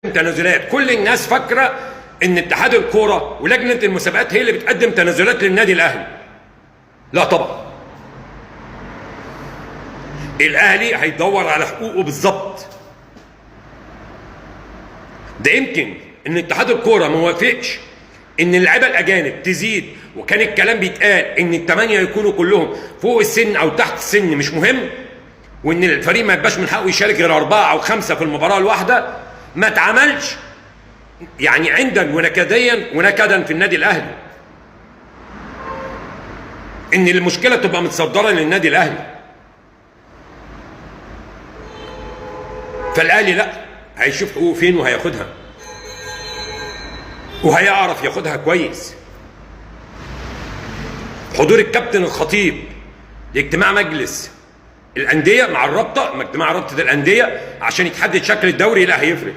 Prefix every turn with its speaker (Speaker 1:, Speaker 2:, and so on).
Speaker 1: تنازلات. كل الناس فاكره ان اتحاد الكوره ولجنه المسابقات هي اللي بتقدم تنازلات للنادي الاهلي. لا طبعا، الاهلي هيدور على حقوقه بالظبط. ده يمكن ان اتحاد الكوره ما وافقش ان اللعيبه الاجانب تزيد، وكان الكلام بيتقال ان الثمانيه يكونوا كلهم فوق السن او تحت السن مش مهم، وان الفريق ما يبقاش من حقه يشارك غير 4 أو 5 في المباراه الواحده. ما اتعملش يعني عندا ونكدا في النادي الاهلي ان المشكله تبقى متصدره للنادي الاهلي. فالاهلي لا، هيشوف حقوقه فين وهياخدها، وهيعرف ياخدها كويس. حضور الكابتن الخطيب لاجتماع مجلس الانديه مع الرابطه، اجتماع رابطه الانديه عشان يتحدد شكل الدوري، لا هيفرق.